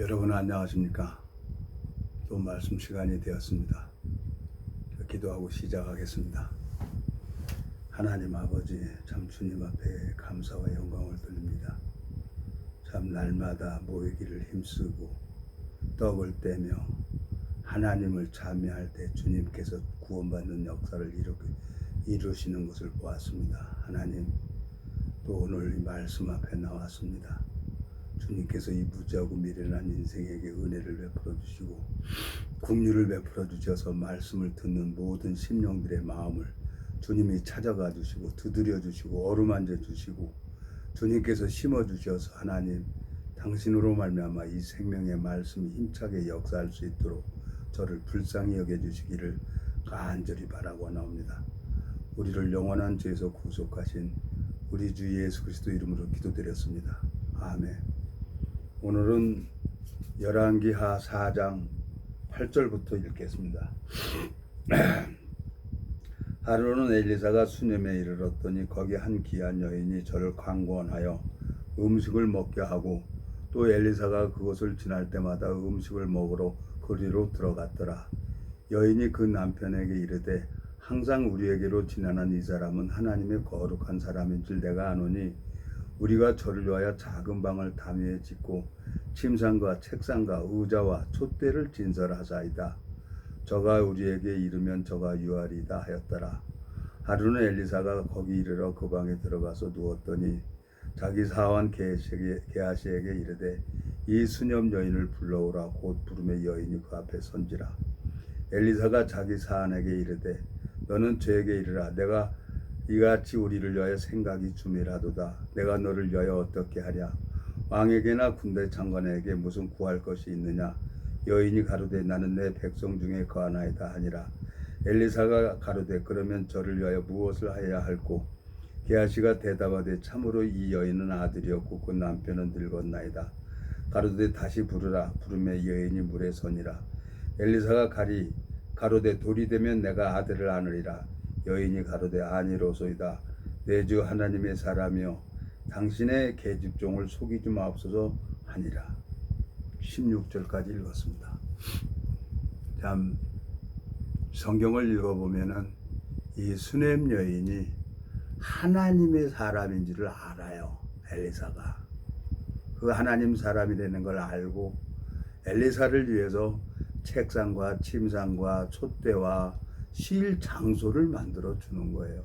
여러분 안녕하십니까? 또 말씀 시간이 되었습니다. 기도하고 시작하겠습니다. 하나님 아버지, 참 주님 앞에 감사와 영광을 돌립니다. 참 날마다 모이기를 힘쓰고 떡을 떼며 하나님을 찬미할 때 주님께서 구원받는 역사를 이루시는 것을 보았습니다. 하나님, 또 오늘 이 말씀 앞에 나왔습니다. 주님께서 이 무지하고 미련한 인생에게 은혜를 베풀어 주시고 긍휼을 베풀어 주셔서 말씀을 듣는 모든 심령들의 마음을 주님이 찾아가 주시고 두드려 주시고 어루만져 주시고 주님께서 심어 주셔서 하나님, 당신으로 말미암아 이 생명의 말씀이 힘차게 역사할 수 있도록 저를 불쌍히 여겨 주시기를 간절히 바라고 나옵니다. 우리를 영원한 죄에서 구속하신 우리 주 예수 그리스도 이름으로 기도드렸습니다. 아멘. 오늘은 열왕기하 4장 8절부터 읽겠습니다. 하루는 엘리사가 수넴에 이르렀더니 거기 한 귀한 여인이 저를 강권하여 음식을 먹게 하고 또 엘리사가 그곳을 지날 때마다 음식을 먹으러 거리로 들어갔더라. 여인이 그 남편에게 이르되 항상 우리에게로 지나는 이 사람은 하나님의 거룩한 사람인 줄 내가 아노니 우리가 저를 위하여 작은 방을 담위에 짓고 침상과 책상과 의자와 촛대를 진설하사이다. 저가 우리에게 이르면 저가 유하리이다 하였더라. 하루는 엘리사가 거기 이르러 그 방에 들어가서 누웠더니 자기 사환 게하시에게 이르되 이 수념 여인을 불러오라. 곧 부름에 여인이 그 앞에 선지라. 엘리사가 자기 사환에게 이르되 너는 저에게 이르라. 내가 이같이 우리를 위하여 생각이 줌이라도다. 내가 너를 위하여 어떻게 하랴? 왕에게나 군대 장관에게 무슨 구할 것이 있느냐? 여인이 가로되 나는 내 백성 중에 거하나이다 하니라. 엘리사가 가로되 그러면 저를 위하여 무엇을 하여야 할꼬? 게하시가 대답하되 참으로 이 여인은 아들이었고 그 남편은 늙었나이다. 가로되 다시 부르라. 부르매 여인이 물에 서니라. 엘리사가 가로되 돌이 되면 내가 아들을 안으리라. 여인이 가로되 아니로소이다. 내 주 하나님의 사람이여 당신의 계집종을 속이지 마옵소서 하니라. 16절까지 읽었습니다. 참 성경을 읽어보면은 이 수넴 여인이 하나님의 사람인지를 알아요. 엘리사가 그 하나님 사람이라는 걸 알고 엘리사를 위해서 책상과 침상과 촛대와 쉴 장소를 만들어 주는 거예요.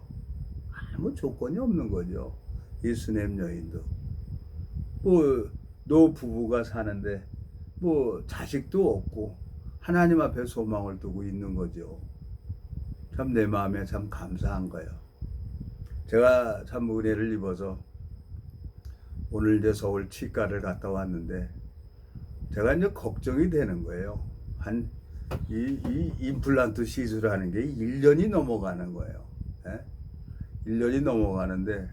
아무 조건이 없는 거죠. 이 수넴 여인도 노 부부가 사는데 자식도 없고 하나님 앞에 소망을 두고 있는 거죠. 참 내 마음에 참 감사한 거예요. 제가 참 은혜를 입어서 오늘 이제 서울 치과를 갔다 왔는데 제가 이제 걱정이 되는 거예요. 이 임플란트 시술하는 게 1년이 넘어가는 거예요. 1년이 넘어가는데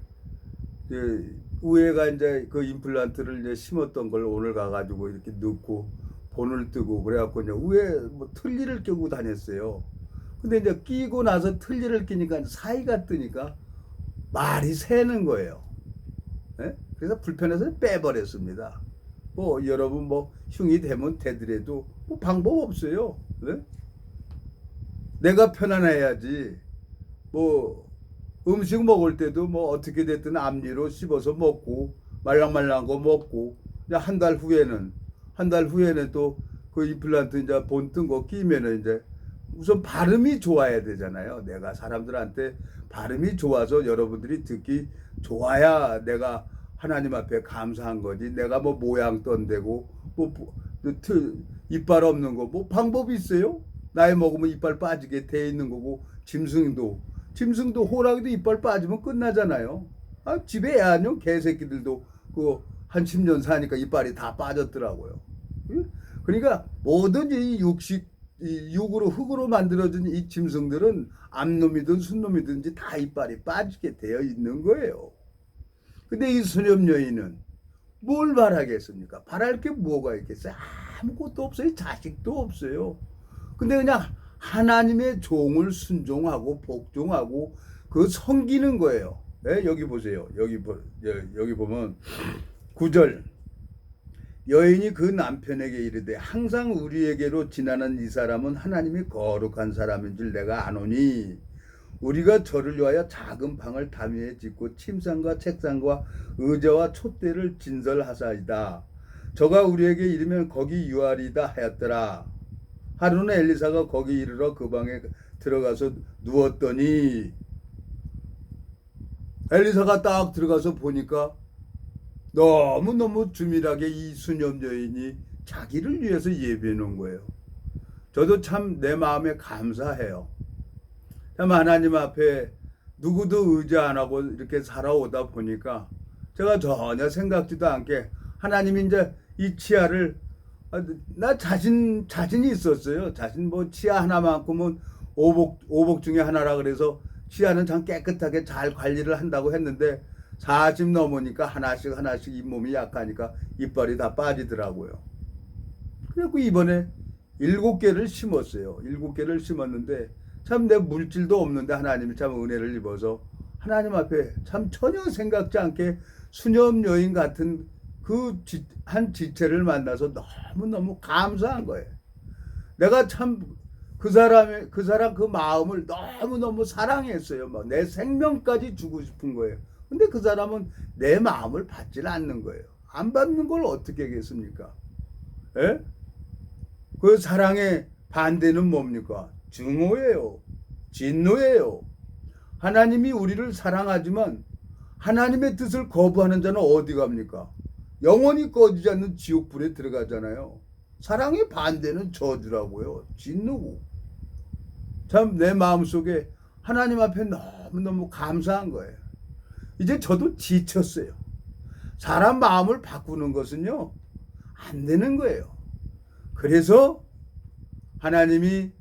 우애가 이제 그 임플란트를 이제 심었던 걸 오늘 가가지고 이렇게 넣고 본을 뜨고 그래갖고 이제 우애 틀니를 끼고 다녔어요. 근데 이제 끼고 나서 틀니를 끼니까 사이가 뜨니까 말이 새는 거예요. 그래서 불편해서 빼버렸습니다. 여러분 흉이 되면 되더라도 방법 없어요. 내가 편안해야지. 음식 먹을 때도 어떻게 됐든 앞니로 씹어서 먹고 말랑말랑한 거 먹고 한 달 후에는 또 그 임플란트 이제 본 뜬 거 끼면은 이제 우선 발음이 좋아야 되잖아요. 내가 사람들한테 발음이 좋아서 여러분들이 듣기 좋아야 내가 하나님 앞에 감사한 거지. 내가 모양 떤대고 이빨 없는 거 방법이 있어요? 나이 먹으면 이빨 빠지게 돼 있는 거고 짐승도 호랑이도 이빨 빠지면 끝나잖아요. 집에 애완용 개새끼들도 한 10년 사니까 이빨이 다 빠졌더라고요. 그러니까 모든 이 육으로 흙으로 만들어진 이 짐승들은 암놈이든 순놈이든지 다 이빨이 빠지게 되어 있는 거예요. 근데 이 수념 여인은 뭘 바라겠습니까? 바랄 게 뭐가 있겠어요? 아무것도 없어요. 자식도 없어요. 근데 그냥 하나님의 종을 순종하고 복종하고 섬기는 거예요. 여기 보세요. 여기 보면 9절 여인이 그 남편에게 이르되 항상 우리에게로 지나는 이 사람은 하나님이 거룩한 사람인 줄 내가 아노니 우리가 저를 위하여 작은 방을 담 위에 짓고 침상과 책상과 의자와 촛대를 진설하사이다. 저가 우리에게 이르면 거기 유하리다 하였더라. 하루는 엘리사가 거기 이르러 그 방에 들어가서 누웠더니 엘리사가 딱 들어가서 보니까 너무너무 주밀하게 이 수녀 여인이 자기를 위해서 예비해 놓은 거예요. 저도 참 내 마음에 감사해요. 참 하나님 앞에 누구도 의지 안 하고 이렇게 살아오다 보니까 제가 전혀 생각지도 않게 하나님이 이제 이 치아를 나 자신이 있었어요. 자신 뭐 치아 하나만큼은 오복 중에 하나라 그래서 치아는 참 깨끗하게 잘 관리를 한다고 했는데 40 넘으니까 하나씩 잇몸이 약하니까 이빨이 다 빠지더라고요. 그래갖고 이번에 7개를 심었어요. 7개를 심었는데 참 내 물질도 없는데 하나님이 참 은혜를 입어서 하나님 앞에 참 전혀 생각지 않게 수녀 여인 같은 그 한 지체를 만나서 너무너무 감사한 거예요. 내가 참 그 사람 그 마음을 너무너무 사랑했어요. 막 내 생명까지 주고 싶은 거예요. 근데 그 사람은 내 마음을 받질 않는 거예요. 안 받는 걸 어떻게 하겠습니까? 예? 그 사랑의 반대는 뭡니까? 증오예요. 진노예요. 하나님이 우리를 사랑하지만 하나님의 뜻을 거부하는 자는 어디 갑니까? 영원히 꺼지지 않는 지옥불에 들어가잖아요. 사랑의 반대는 저주라고요. 진노고. 참 내 마음속에 하나님 앞에 너무너무 감사한 거예요. 이제 저도 지쳤어요. 사람 마음을 바꾸는 것은요, 안 되는 거예요. 그래서 하나님이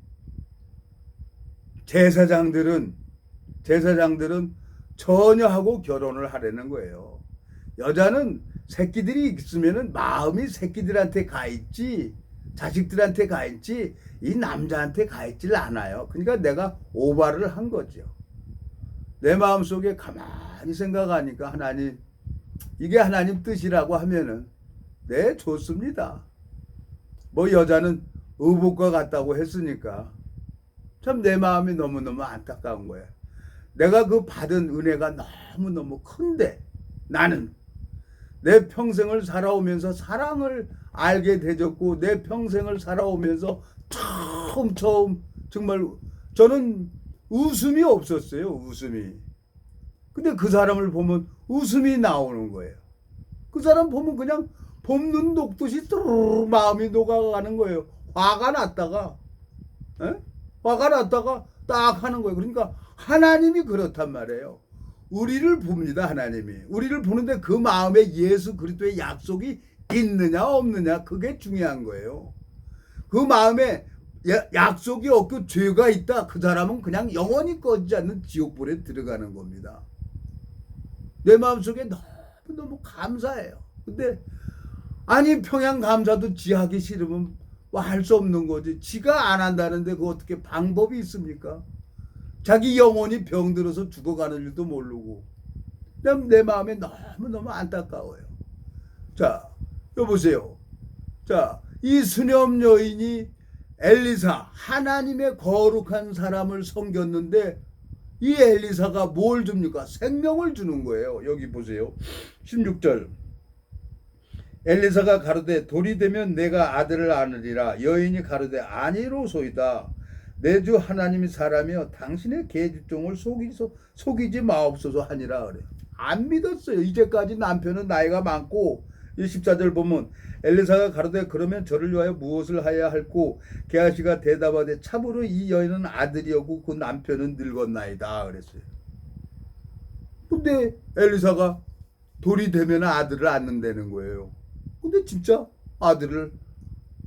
제사장들은 처녀하고 결혼을 하려는 거예요. 여자는 새끼들이 있으면은 마음이 새끼들한테 가 있지, 자식들한테 가 있지, 이 남자한테 가 있질 않아요. 그러니까 내가 오바를 한 거죠. 내 마음속에 가만히 생각하니까 하나님, 이게 하나님 뜻이라고 하면은 네, 좋습니다. 뭐 여자는 의복과 같다고 했으니까 참 내 마음이 너무너무 안타까운 거예요. 내가 그 받은 은혜가 너무너무 큰데 나는 내 평생을 살아오면서 사랑을 알게 되졌고 내 평생을 살아오면서 처음 정말 저는 웃음이 없었어요. 웃음이. 근데 그 사람을 보면 웃음이 나오는 거예요. 그 사람 보면 그냥 봄눈 녹듯이 뚜루루 마음이 녹아가는 거예요. 화가 났다가 딱 하는 거예요. 그러니까 하나님이 그렇단 말이에요. 우리를 봅니다. 하나님이. 우리를 보는데 그 마음에 예수 그리스도의 약속이 있느냐 없느냐 그게 중요한 거예요. 그 마음에 약속이 없고 죄가 있다. 그 사람은 그냥 영원히 꺼지지 않는 지옥불에 들어가는 겁니다. 내 마음속에 너무 감사해요. 근데 아니 평양 감사도 지 하기 싫으면 뭐 할 수 없는 거지. 지가 안 한다는데 그 어떻게 방법이 있습니까? 자기 영혼이 병들어서 죽어가는 줄도 모르고 내 마음에 너무너무 안타까워요. 자, 여보세요. 자, 이 수녀 여인이 엘리사 하나님의 거룩한 사람을 섬겼는데 이 엘리사가 뭘 줍니까? 생명을 주는 거예요. 여기 보세요. 16절. 엘리사가 가로되 돌이 되면 내가 아들을 안으리라. 여인이 가로되 아니로소이다. 내 주 하나님이 사람이여 당신의 계집종을 속이지 마옵소서 하니라 그래. 안 믿었어요. 이제까지 남편은 나이가 많고 14절 보면 엘리사가 가로되 그러면 저를 위하여 무엇을 하여야 할꼬 게하시가 대답하되 참으로 이 여인은 아들이었고 그 남편은 늙었나이다 그랬어요. 근데 엘리사가 돌이 되면 아들을 낳는다는 거예요. 근데 진짜 아들을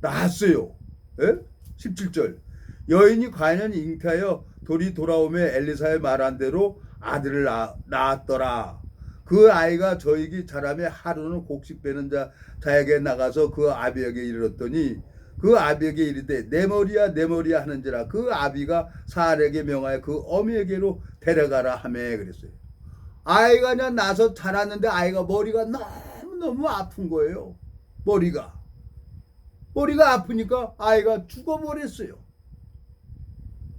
낳았어요. 예? 17절 여인이 과연 잉태하여 돌이 돌아오며 엘리사의 말한 대로 아들을 낳았더라. 그 아이가 저에게 자라매 하루는 곡식 빼는 자에게 나가서 그 아비에게 이르렀더니 그 아비에게 이르되 내 머리야 내 머리야 하는지라 그 아비가 사알에게 명하여 그 어미에게로 데려가라 하매 그랬어요. 아이가 그냥 나서 자랐는데 아이가 머리가 너무너무 아픈 거예요. 머리가 아프니까 아이가 죽어버렸어요.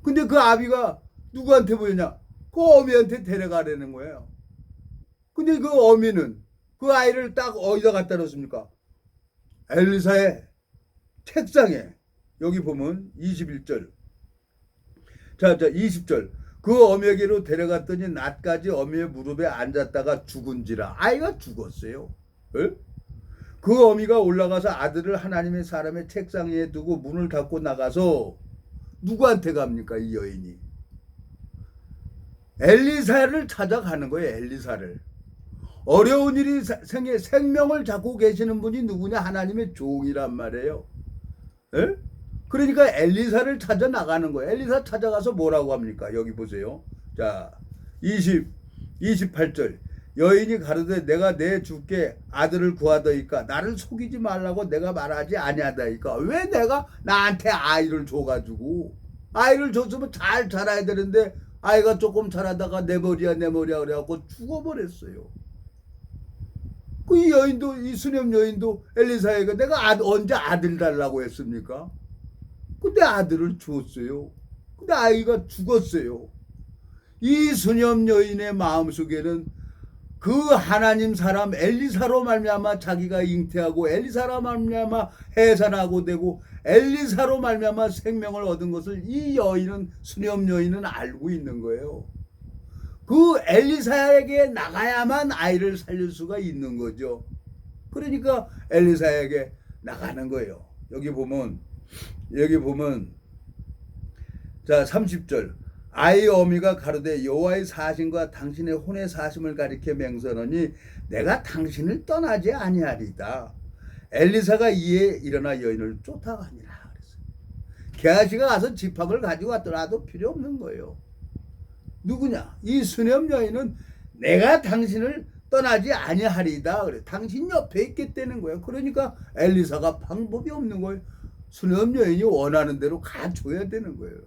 근데 그 아비가 누구한테 보였냐? 그 어미한테 데려가려는 거예요. 근데 그 어미는 그 아이를 딱 어디다 갖다 놓습니까? 엘리사의 책상에. 여기 보면 21절. 자 20절. 그 어미에게로 데려갔더니 낮까지 어미의 무릎에 앉았다가 죽은지라. 아이가 죽었어요. 에? 그 어미가 올라가서 아들을 하나님의 사람의 책상 위에 두고 문을 닫고 나가서 누구한테 갑니까? 이 여인이 엘리사를 찾아가는 거예요. 엘리사를. 어려운 일이 생에 생명을 잡고 계시는 분이 누구냐? 하나님의 종이란 말이에요. 에? 그러니까 엘리사를 찾아 나가는 거예요. 엘리사 찾아가서 뭐라고 합니까? 여기 보세요. 자, 28절. 여인이 가로되 내가 내 주께 아들을 구하더이까 나를 속이지 말라고 내가 말하지 아니하다이까. 왜 내가 나한테 아이를 줘가지고 아이를 줬으면 잘 자라야 되는데 아이가 조금 자라다가 내 머리야 그래갖고 죽어버렸어요. 그 여인도, 이 수녀 여인도 엘리사에게 내가 언제 아들 달라고 했습니까? 근데 아들을 줬어요. 근데 아이가 죽었어요. 이 수녀 여인의 마음속에는 그 하나님 사람 엘리사로 말미암아 자기가 잉태하고 엘리사로 말미암아 해산하고 되고 엘리사로 말미암아 생명을 얻은 것을 이 여인은, 수녀 여인은 알고 있는 거예요. 그 엘리사에게 나가야만 아이를 살릴 수가 있는 거죠. 그러니까 엘리사에게 나가는 거예요. 여기 보면 자 30절. 아이 어미가 가로되 여호와의 사심과 당신의 혼의 사심을 가리켜 맹세하노니 내가 당신을 떠나지 아니하리다. 엘리사가 이에 일어나 여인을 쫓아가니라 그랬어요. 게하시가 가서 지팡을 가지고 왔더라도 필요 없는 거예요. 누구냐? 이 수녀 여인은 내가 당신을 떠나지 아니하리다 그래. 당신 옆에 있겠다는 거예요. 그러니까 엘리사가 방법이 없는 거예요. 수녀 여인이 원하는 대로 가줘야 되는 거예요.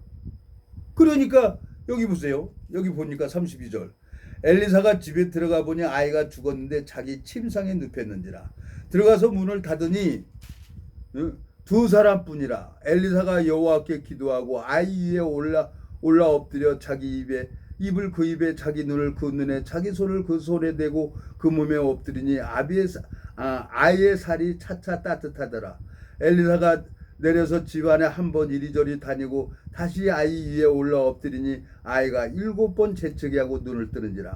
그러니까 여기 보세요. 여기 보니까 32절. 엘리사가 집에 들어가 보니 아이가 죽었는데 자기 침상에 눕혔는지라. 들어가서 문을 닫으니 두 사람뿐이라. 엘리사가 여호와께 기도하고 아이 위에 올라 엎드려 자기 입을 그 입에 자기 눈을 그 눈에 자기 손을 그 손에 대고 그 몸에 엎드리니 아이의 살이 차차 따뜻하더라. 엘리사가 내려서 집안에 한 번 이리저리 다니고 다시 아이 위에 올라 엎드리니 아이가 7번 재채기 하고 눈을 뜨는지라.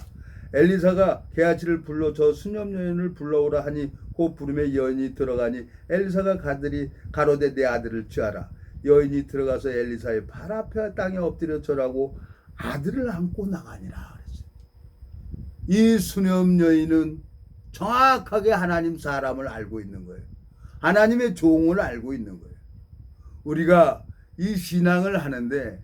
엘리사가 게하시를 불러 저 수녀 여인을 불러오라 하니 그 부름에 여인이 들어가니 엘리사가 가로되 내 아들을 취하라. 여인이 들어가서 엘리사의 발 앞에 땅에 엎드려 절하고 아들을 안고 나가니라 그랬어요. 이 수녀 여인은 정확하게 하나님 사람을 알고 있는 거예요. 하나님의 종을 알고 있는 거예요. 우리가 이 신앙을 하는데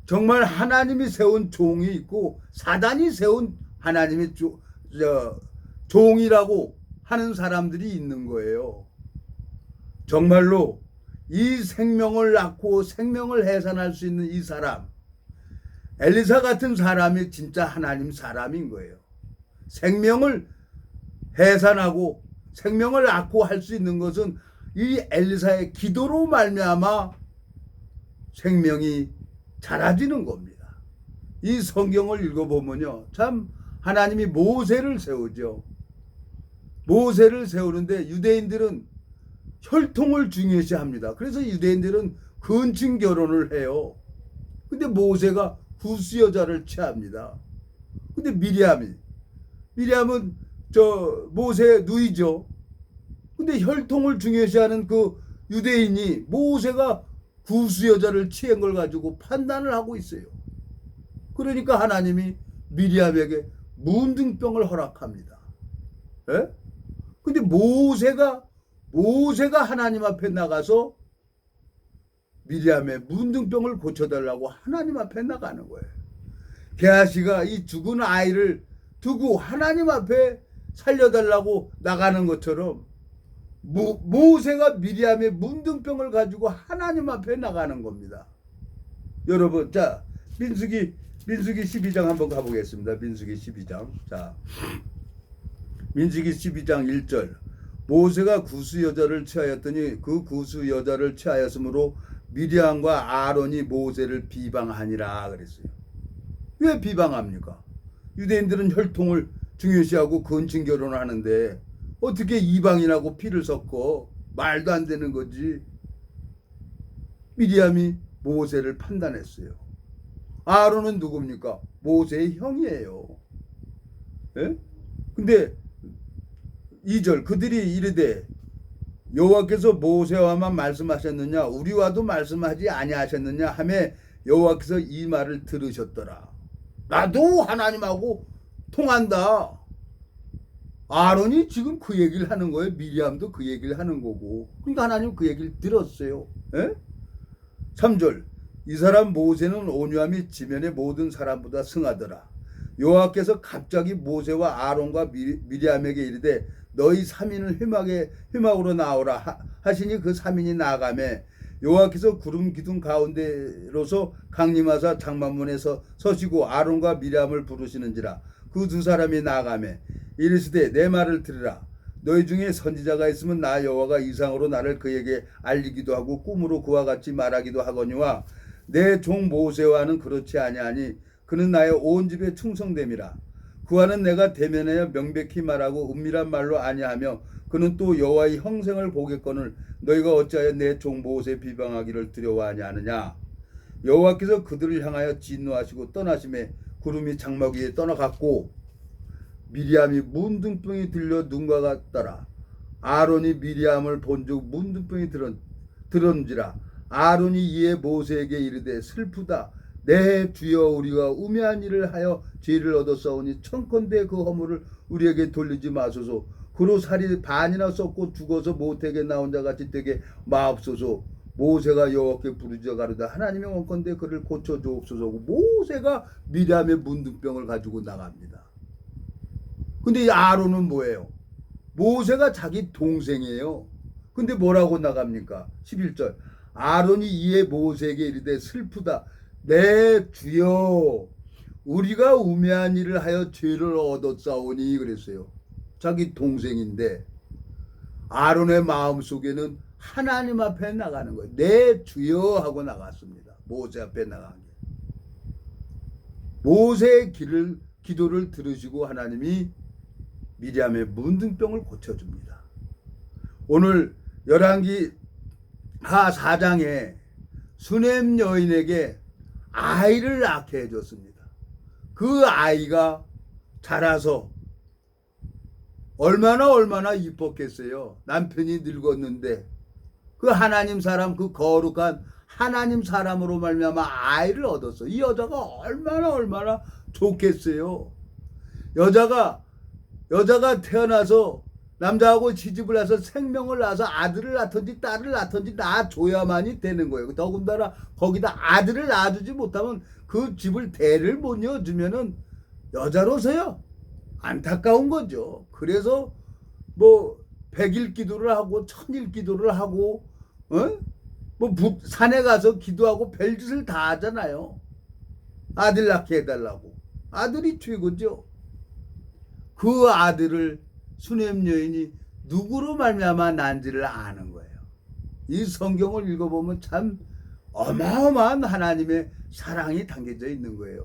정말 하나님이 세운 종이 있고 사단이 세운 하나님의 종이라고 하는 사람들이 있는 거예요. 정말로 이 생명을 낳고 생명을 해산할 수 있는 이 사람, 엘리사 같은 사람이 진짜 하나님 사람인 거예요. 생명을 해산하고 생명을 낳고 할 수 있는 것은 이 엘리사의 기도로 말미암아 생명이 자라지는 겁니다. 이 성경을 읽어보면요, 참 하나님이 모세를 세우죠. 모세를 세우는데 유대인들은 혈통을 중요시합니다. 그래서 유대인들은 근친 결혼을 해요. 근데 모세가 구스 여자를 취합니다. 근데 미리암은 모세의 누이죠. 근데 혈통을 중요시하는 그 유대인이 모세가 구스 여자를 취한 걸 가지고 판단을 하고 있어요. 그러니까 하나님이 미리암에게 문둥병을 허락합니다. 에? 근데 모세가 하나님 앞에 나가서 미리암의 문둥병을 고쳐달라고 하나님 앞에 나가는 거예요. 게하시가 이 죽은 아이를 두고 하나님 앞에 살려달라고 나가는 것처럼 모세가 미리암의 문둥병을 가지고 하나님 앞에 나가는 겁니다. 여러분, 자, 민수기 12장 한번 가보겠습니다. 민수기 12장. 자, 민수기 12장 1절. 모세가 구스 여자를 취하였더니 그 구스 여자를 취하였으므로 미리암과 아론이 모세를 비방하니라 그랬어요. 왜 비방합니까? 유대인들은 혈통을 중요시하고 근친 결혼을 하는데 어떻게 이방인하고 피를 섞어? 말도 안 되는 거지. 미리암이 모세를 판단했어요. 아론은 누굽니까? 모세의 형이에요. 예? 근데 2절 그들이 이르되 여호와께서 모세와만 말씀하셨느냐 우리와도 말씀하지 아니하셨느냐 하매 여호와께서 이 말을 들으셨더라. 나도 하나님하고 통한다. 아론이 지금 그 얘기를 하는 거예요. 미리암도 그 얘기를 하는 거고. 그러니까 하나님 그 얘기를 들었어요. 예? 3절 이 사람 모세는 온유함이 지면의 모든 사람보다 승하더라. 여호와께서 갑자기 모세와 아론과 미리암에게 이르되 너희 3인을 회막으로 나오라 하시니 그 3인이 나아가매 여호와께서 구름 기둥 가운데로서 강림하사 장막문에서 서시고 아론과 미리암을 부르시는지라. 그 두 사람이 나아가매 이르시되 내 말을 들으라. 너희 중에 선지자가 있으면 나 여호와가 이상으로 나를 그에게 알리기도 하고 꿈으로 그와 같이 말하기도 하거니와 내 종 모세와는 그렇지 아니하니 그는 나의 온 집에 충성됨이라. 그와는 내가 대면하여 명백히 말하고 은밀한 말로 아니하며 그는 또 여호와의 형생을 보겠거늘 너희가 어찌하여 내 종 모세 비방하기를 두려워하냐. 여호와께서 그들을 향하여 진노하시고 떠나심에 구름이 장막 위에 떠나갔고 미리암이 문둥병이 들려 눈과 같더라. 아론이 미리암을 본즉 문둥병이 들었는지라. 아론이 이에 모세에게 이르되 슬프다. 내 주여 우리가 우매한 일을 하여 죄를 얻었사오니 청컨대 그 허물을 우리에게 돌리지 마소서. 그로 살이 반이나 썩고 죽어서 모태에게 나온 자같이 되게 마옵소서. 모세가 여호와께 부르짖어 가로다 하나님의 원컨대 그를 고쳐주옵소서. 모세가 미리암의 문둥병을 가지고 나갑니다. 근데 이 아론은 뭐예요? 모세가 자기 동생이에요. 근데 뭐라고 나갑니까? 11절 아론이 이에 모세에게 이르되 슬프다. 내 주여 우리가 우매한 일을 하여 죄를 얻었사오니 그랬어요. 자기 동생인데 아론의 마음속에는 하나님 앞에 나가는 거예요. 내 주여 하고 나갔습니다. 모세 앞에 나간 게. 모세의 기도를 들으시고 하나님이 미리암의 문둥병을 고쳐줍니다. 오늘 열왕기 하 4장에 수넴 여인에게 아이를 낳게 해줬습니다. 그 아이가 자라서 얼마나 이뻤겠어요. 남편이 늙었는데 그 하나님 사람 그 거룩한 하나님 사람으로 말미암아 아이를 얻었어. 이 여자가 얼마나 좋겠어요. 여자가 태어나서 남자하고 시집을 해서 생명을 낳아서 아들을 낳든지 딸을 낳든지 낳아줘야만이 되는 거예요. 더군다나 거기다 아들을 낳아주지 못하면 그 집을 대를 못 이어주면은 여자로서요 안타까운 거죠. 그래서 뭐 100일 기도를 하고 1000일 기도를 하고 산에 가서 기도하고 별짓을 다 하잖아요. 아들 낳게 해달라고. 아들이 최고죠. 그 아들을 수넴 여인이 누구로 말미암아 난지를 아는 거예요. 이 성경을 읽어보면 참 어마어마한 하나님의 사랑이 담겨져 있는 거예요.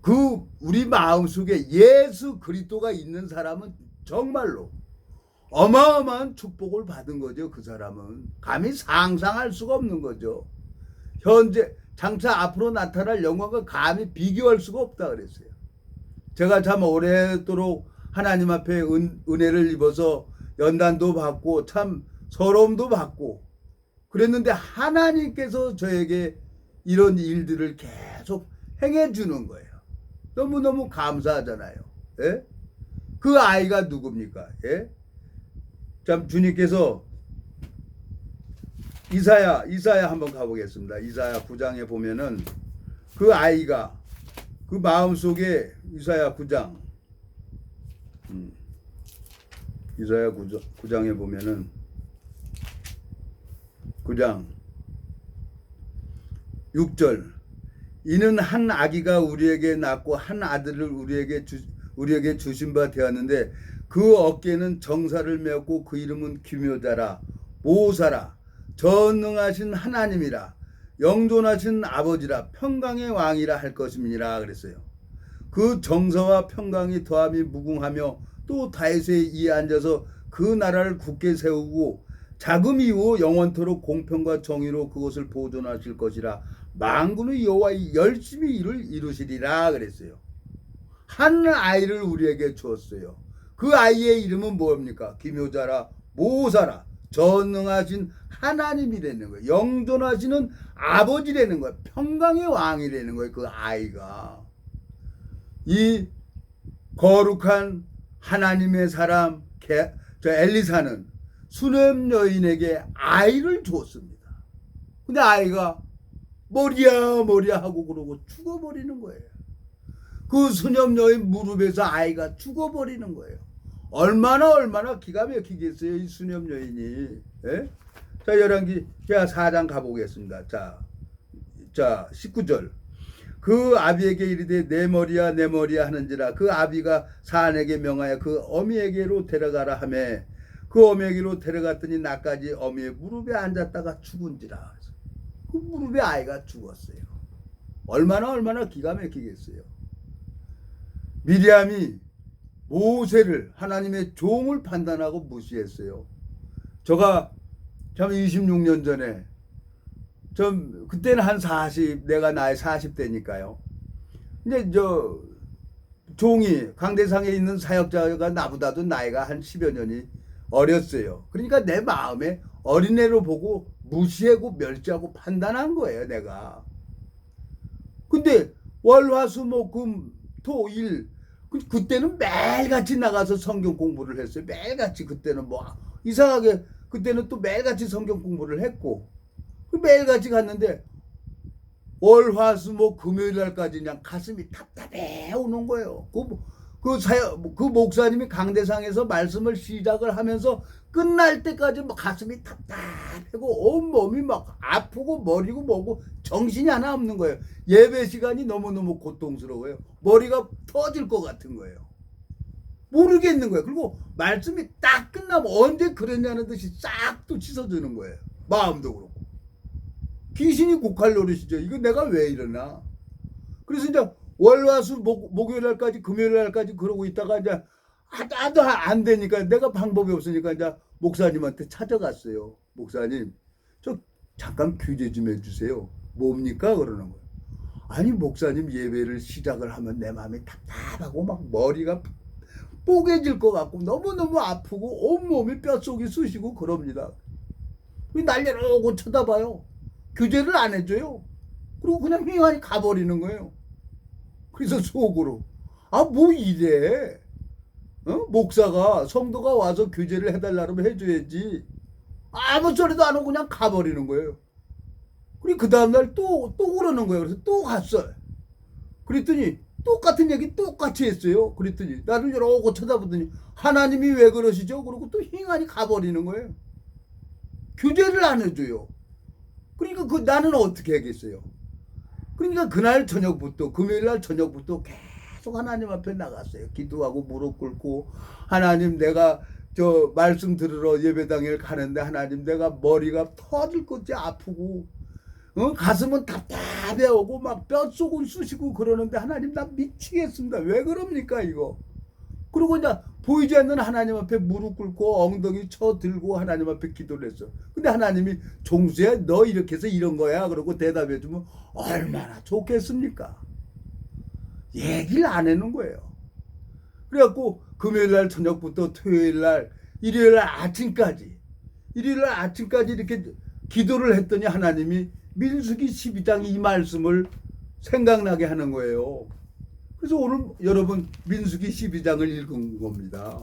그 우리 마음속에 예수 그리스도가 있는 사람은 정말로 어마어마한 축복을 받은 거죠. 그 사람은 감히 상상할 수가 없는 거죠. 현재 장차 앞으로 나타날 영광과 감히 비교할 수가 없다 그랬어요. 제가 참 오래도록 하나님 앞에 은혜를 입어서 연단도 받고 참 서러움도 받고 그랬는데 하나님께서 저에게 이런 일들을 계속 행해주는 거예요. 너무너무 감사하잖아요. 예? 그 아이가 누굽니까? 예? 참 주님께서 이사야 한번 가보겠습니다. 이사야 9장에 보면은 그 아이가 그 마음속에 이사야 9장 이사야 9장에 보면은 9장 6절 이는 한 아기가 우리에게 낳고 한 아들을 우리에게 주신 바 되었는데 그 어깨는 정사를 메었고 그 이름은 기묘자라 모사라 전능하신 하나님이라 영존하신 아버지라 평강의 왕이라 할 것임이니라 그랬어요. 그 정사와 평강이 더함이 무궁하며 또 다윗의 이에 앉아서 그 나라를 굳게 세우고 자금 이후 영원토록 공평과 정의로 그것을 보존하실 것이라 만군의 여호와 열심히 이를 이루시리라 그랬어요. 한 아이를 우리에게 주었어요. 그 아이의 이름은 뭡니까? 기묘자라 모사라 전능하신 하나님이라는 거예요. 영존하시는 아버지라는 거예요. 평강의 왕이라는 거예요. 그 아이가. 이 거룩한 하나님의 사람 엘리사는 수넴 여인에게 아이를 줬습니다. 근데 아이가 머리야 하고 그러고 죽어버리는 거예요. 그 수넴 여인 무릎에서 아이가 죽어버리는 거예요. 얼마나 기가 막히겠어요, 이 수넴 여인이. 예? 자, 열왕기 제가 4장 가보겠습니다. 자 19절. 그 아비에게 이르되 내 머리야 하는지라 그 아비가 사안에게 명하여 그 어미에게로 데려가라 하매 그 어미에게로 데려갔더니 나까지 어미의 무릎에 앉았다가 죽은지라. 그 무릎에 아이가 죽었어요. 얼마나 기가 막히겠어요. 미리암이 모세를 하나님의 종을 판단하고 무시했어요. 제가 참 26년 전에 그때는 내가 나이 40대니까요. 근데 종이 강대상에 있는 사역자가 나보다도 나이가 한 10여 년이 어렸어요. 그러니까 내 마음에 어린애로 보고 무시하고 멸시하고 판단한 거예요, 내가. 근데 월화수목금토일 그때는 매일같이 나가서 성경 공부를 했어요. 매일같이. 그때는 이상하게 그때는 또 매일같이 성경 공부를 했고 매일같이 갔는데 월화수목 금요일 날까지 그냥 가슴이 답답해 오는 거예요. 그 목사님이 강대상에서 말씀을 시작을 하면서 끝날 때까지 가슴이 답답하고 온몸이 아프고 머리고 뭐고 정신이 하나 없는 거예요. 예배 시간이 너무너무 고통스러워요. 머리가 터질 것 같은 거예요. 모르겠는 거예요. 그리고 말씀이 딱 끝나면 언제 그랬냐는 듯이 싹 또 씻어주는 거예요. 마음도 그렇고. 귀신이 고칼 노릇이죠. 이거 내가 왜 이러나. 그래서 이제 월화수 목요일 날까지 금요일 날까지 그러고 있다가 이제 하도 안 되니까 내가 방법이 없으니까 이제 목사님한테 찾아갔어요. 목사님, 저 잠깐 규제 좀 해주세요. 뭡니까? 그러는 거예요. 아니 목사님, 예배를 시작을 하면 내 마음이 답답하고 머리가 뽀개질 것 같고 너무너무 아프고 온몸이 뼛속이 쑤시고 그럽니다. 날려놓고 쳐다봐요. 규제를 안 해줘요. 그리고 그냥 휘황이 가버리는 거예요. 그래서 속으로 뭐 이래? 목사가 성도가 와서 규제를 해달라면 해줘야지. 아무 소리도 안 하고 그냥 가버리는 거예요. 그리고 그 다음날 또 그러는 거예요. 그래서 또 갔어요. 그랬더니 똑같은 얘기 똑같이 했어요. 그랬더니 나를 이러고 쳐다보더니 하나님이 왜 그러시죠? 그러고 또 휘황이 가버리는 거예요. 규제를 안 해줘요. 그러니까 나는 어떻게 하겠어요? 그러니까 그날 저녁부터 금요일날 저녁부터 계속 하나님 앞에 나갔어요. 기도하고 무릎 꿇고 하나님, 내가 말씀 들으러 예배당에 가는데 하나님, 내가 머리가 터질 것이 아프고 가슴은 답답해 오고 뼛속은 쑤시고 그러는데 하나님, 나 미치겠습니다. 왜 그럽니까 이거? 그리고 이제 보이지 않는 하나님 앞에 무릎 꿇고 엉덩이 쳐 들고 하나님 앞에 기도를 했어. 근데 하나님이 종수야, 너 이렇게 해서 이런 거야. 그러고 대답해 주면 얼마나 좋겠습니까? 얘기를 안 해놓은 거예요. 그래갖고 금요일 날 저녁부터 토요일 날 일요일 날 아침까지 이렇게 기도를 했더니 하나님이 민수기 12장 이 말씀을 생각나게 하는 거예요. 그래서 오늘 여러분 민수기 12장을 읽은 겁니다.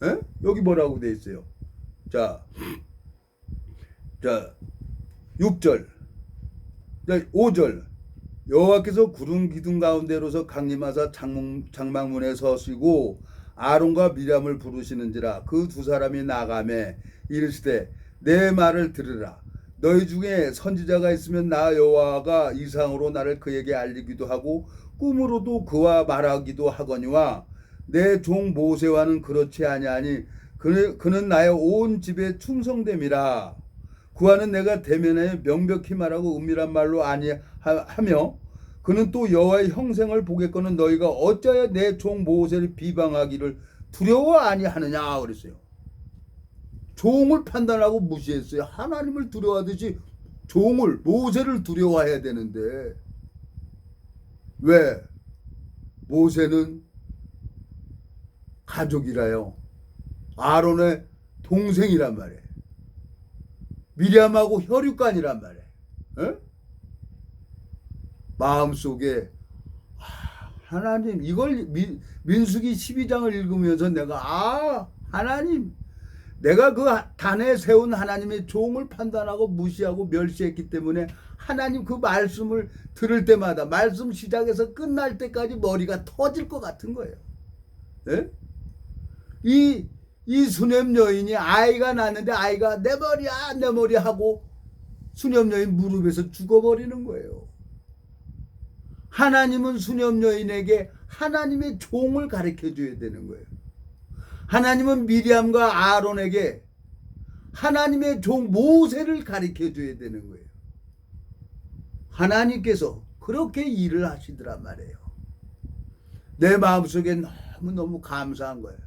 에? 여기 뭐라고 돼 있어요? 자 6절, 5절. 여호와께서 구름 기둥 가운데로서 강림하사 장막문에 서시고 아론과 미람을 부르시는지라. 그 두 사람이 나가매 이르시되 내 말을 들으라. 너희 중에 선지자가 있으면 나 여호와가 이상으로 나를 그에게 알리기도 하고 꿈으로도 그와 말하기도 하거니와 내 종 모세와는 그렇지 아니하니 그는 나의 온 집에 충성됨이라. 그와는 내가 대면하여 명백히 말하고 은밀한 말로 아니하며 그는 또 여호와의 형생을 보겠거늘 너희가 어찌하여 내 종 모세를 비방하기를 두려워 아니하느냐 그랬어요. 종을 판단하고 무시했어요. 하나님을 두려워하듯이 종을 모세를 두려워해야 되는데 왜? 모세는 가족이라요. 아론의 동생이란 말이에요. 미리암하고 혈육간이란 말이에요. 에? 마음속에 하나님 이걸 민수기 12장을 읽으면서 내가 하나님 내가 그 단에 세운 하나님의 종을 판단하고 무시하고 멸시했기 때문에 하나님 그 말씀을 들을 때마다 말씀 시작해서 끝날 때까지 머리가 터질 것 같은 거예요. 네? 이 수냄 여인이 아이가 낳는데 아이가 내 머리야 내 머리 하고 수냄 여인 무릎에서 죽어버리는 거예요. 하나님은 수냄 여인에게 하나님의 종을 가르쳐 줘야 되는 거예요. 하나님은 미리암과 아론에게 하나님의 종 모세를 가르쳐 줘야 되는 거예요. 하나님께서 그렇게 일을 하시더란 말이에요. 내 마음속에 너무너무 감사한 거예요.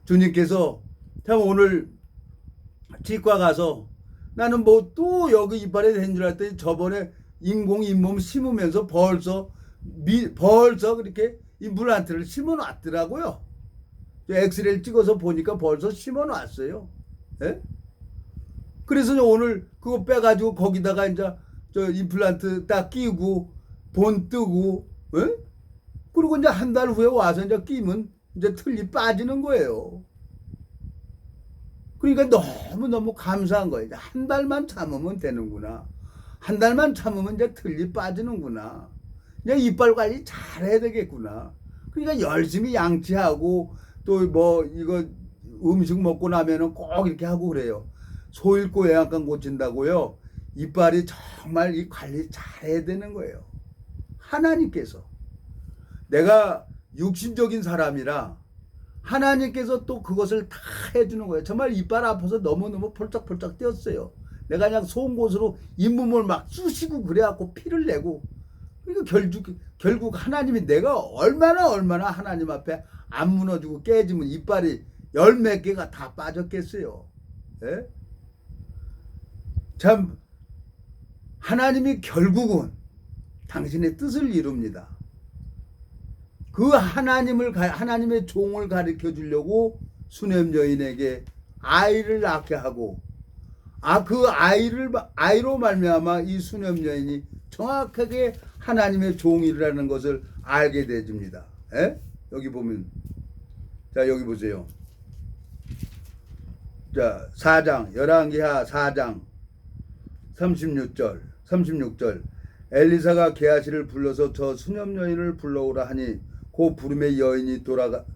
주님께서 참 오늘 치과 가서 나는 뭐 또 여기 이빨에 된 줄 알았더니 저번에 인공 잇몸 심으면서 벌써 그렇게 임플란트를 심어 놨더라고요. 엑스레이를 찍어서 보니까 벌써 심어 놨어요. 예? 그래서 오늘 그거 빼가지고 거기다가 이제 저 임플란트 딱 끼고 본 뜨고, 예? 그리고 이제 한 달 후에 와서 이제 끼면 이제 틀니 빠지는 거예요. 그러니까 너무너무 감사한 거예요. 한 달만 참으면 되는구나. 한 달만 참으면 이제 틀니 빠지는구나. 이제 이빨 관리 잘 해야 되겠구나. 그러니까 열심히 양치하고 또 뭐 이거 음식 먹고 나면은 꼭 이렇게 하고 그래요. 소 잃고 외양간 고친다고요. 이빨이 정말 이 관리 잘 해야 되는 거예요. 하나님께서 내가 육신적인 사람이라 하나님께서 또 그것을 다 해주는 거예요. 정말 이빨 아파서 너무너무 펄쩍펄쩍 뛰었어요. 내가 그냥 송곳으로 잇몸을 막 쑤시고 그래갖고 피를 내고 그러니까 결국 하나님이 내가 얼마나 하나님 앞에 안 무너지고 깨지면 이빨이 열 몇 개가 다 빠졌겠어요. 예? 참 하나님이 결국은 당신의 뜻을 이룹니다. 그 하나님의 종을 가르쳐 주려고 수냄 여인에게 아이를 낳게 하고 그 아이로 말미암아 이 수냄 여인이 정확하게 하나님의 종이라는 것을 알게 되줍니다. 에? 여기 보면 자 여기 보세요. 자 4장 열왕기하 4장 36절 엘리사가 게하시를 불러서 저 수냄 여인을 불러오라 하니 그 부름에 여인이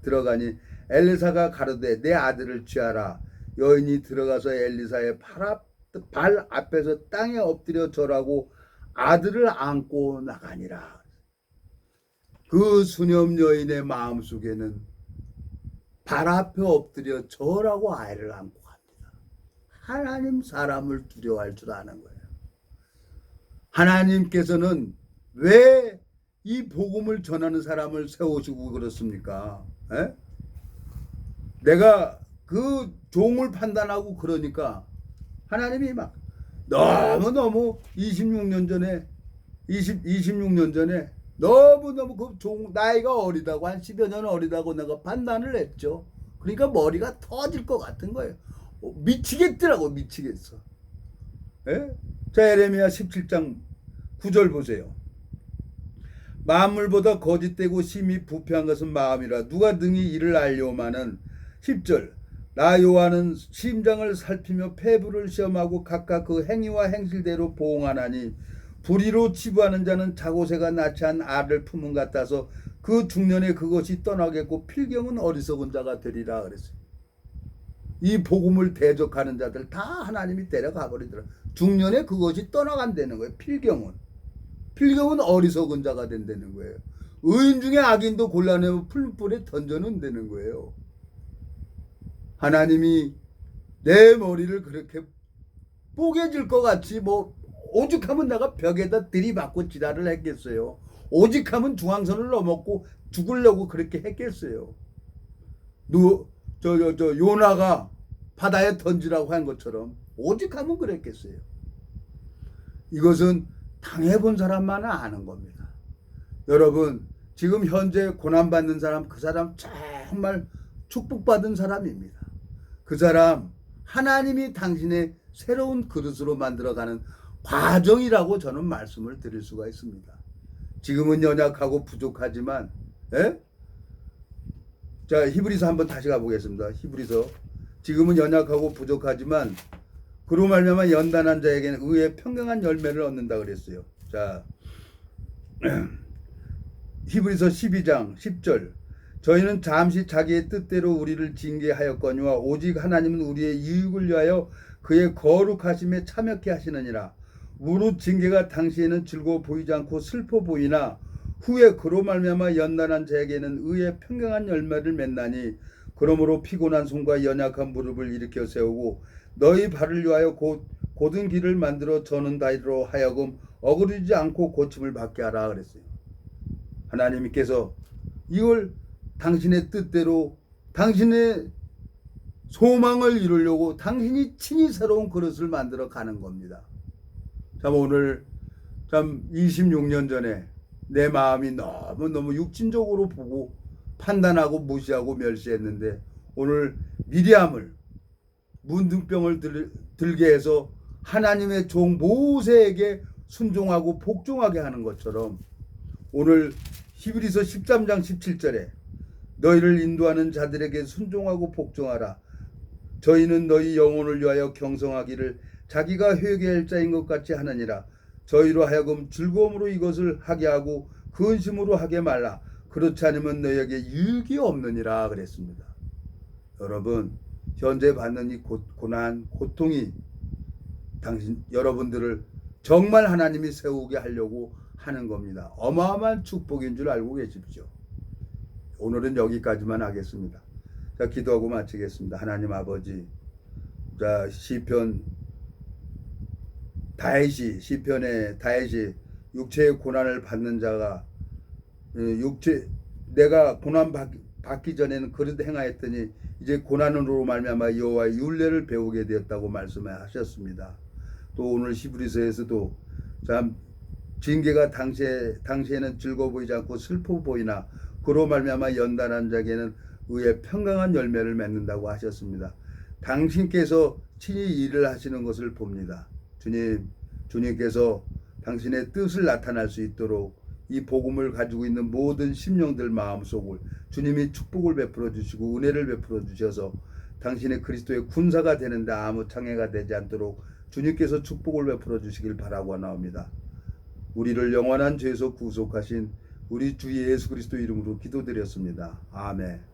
들어가니 엘리사가 가로되 내 아들을 취하라. 여인이 들어가서 엘리사의 발 앞에서 땅에 엎드려 절하고 아들을 안고 나가니라. 그 수냄 여인의 마음속에는 발 앞에 엎드려 절하고 아이를 안고 갑니다. 하나님 사람을 두려워할 줄 아는 거예요. 하나님께서는 왜 이 복음을 전하는 사람을 세우시고 그렇습니까? 에? 내가 그 종을 판단하고 그러니까 하나님이 막 너무너무 26년 전에 너무너무 그 나이가 어리다고 한 10여 년 어리다고 내가 판단을 했죠. 그러니까 머리가 터질 것 같은 거예요. 미치겠더라고 미치겠어. 에? 자 예레미야 17장 9절 보세요. 만물보다 거짓되고 심히 부패한 것은 마음이라 누가 능히 이를 알려오마는 10절 나 여호와는 심장을 살피며 폐부를 시험하고 각각 그 행위와 행실대로 보응하나니 불의로 치부하는 자는 자고새가 낳지 않은 알을 품은 같아서 그 중년에 그것이 떠나겠고 필경은 어리석은 자가 되리라 그랬어요. 이 복음을 대적하는 자들 다 하나님이 데려가 버리더라. 중년에 그것이 떠나간다는 거예요. 필경은 어리석은 자가 된다는 거예요. 의인 중에 악인도 골라내고 풀불에 던져는 되는 거예요. 하나님이 내 머리를 그렇게 뽀개질 것 같이 뭐 오죽하면 내가 벽에다 들이받고 지랄을 했겠어요. 오직하면 중앙선을 넘었고 죽으려고 그렇게 했겠어요. 요나가 바다에 던지라고 한 것처럼 오직하면 그랬겠어요. 이것은 당해본 사람만 아는 겁니다. 여러분, 지금 현재 고난받는 사람, 그 사람 정말 축복받은 사람입니다. 그 사람 하나님이 당신의 새로운 그릇으로 만들어가는 과정이라고 저는 말씀을 드릴 수가 있습니다. 지금은 연약하고 부족하지만, 자, 히브리서 한번 다시 가보겠습니다. 히브리서. 지금은 연약하고 부족하지만 그로 말미암아 연단한 자에게는 의의 평강한 열매를 얻는다 그랬어요. 자, 히브리서 12장 10절. 저희는 잠시 자기의 뜻대로 우리를 징계하였거니와 오직 하나님은 우리의 유익을 위하여 그의 거룩하심에 참여케 하시느니라. 무릇 징계가 당시에는 즐거워 보이지 않고 슬퍼 보이나 후에 그로 말미암아 연단한 자에게는 의의 평강한 열매를 맺나니 그러므로 피곤한 손과 연약한 무릎을 일으켜 세우고 너희 발을 위하여 곧은 길을 만들어 저는 다리로 하여금 어그러지지 않고 고침을 받게 하라 그랬어요. 하나님께서 이걸 당신의 뜻대로 당신의 소망을 이루려고 당신이 친히 새로운 그릇을 만들어 가는 겁니다. 참 오늘 참 26년 전에 내 마음이 너무 육신적으로 보고 판단하고 무시하고 멸시했는데 오늘 미리암을 문둥병을 들게 해서 하나님의 종 모세에게 순종하고 복종하게 하는 것처럼 오늘 히브리서 13장 17절에 너희를 인도하는 자들에게 순종하고 복종하라. 저희는 너희 영혼을 위하여 경성하기를 자기가 회개할 자인 것 같이 하느니라. 저희로 하여금 즐거움으로 이것을 하게 하고 근심으로 하게 말라. 그렇지 않으면 너희에게 유익이 없느니라 그랬습니다. 여러분, 현재 받는 이 고난, 고통이 여러분들을 정말 하나님이 세우게 하려고 하는 겁니다. 어마어마한 축복인 줄 알고 계십시오. 오늘은 여기까지만 하겠습니다. 자, 기도하고 마치겠습니다. 하나님 아버지, 자, 시편의 다윗이 육체의 고난을 받는 자가 내가 고난 받기 전에는 그릇 행하였더니 이제 고난으로 말미암아 여호와의 율례를 배우게 되었다고 말씀하셨습니다. 또 오늘 히브리서에서도 참 징계가 당시에는 즐거워 보이지 않고 슬퍼 보이나 그로 말미암아 연단한 자에게는 의의 평강한 열매를 맺는다고 하셨습니다. 당신께서 친히 일을 하시는 것을 봅니다. 주님께서 당신의 뜻을 나타날 수 있도록 이 복음을 가지고 있는 모든 심령들 마음속을 주님이 축복을 베풀어 주시고 은혜를 베풀어 주셔서 당신의 그리스도의 군사가 되는데 아무 장애가 되지 않도록 주님께서 축복을 베풀어 주시길 바라고 나옵니다. 우리를 영원한 죄에서 구속하신 우리 주 예수 그리스도 이름으로 기도드렸습니다. 아멘.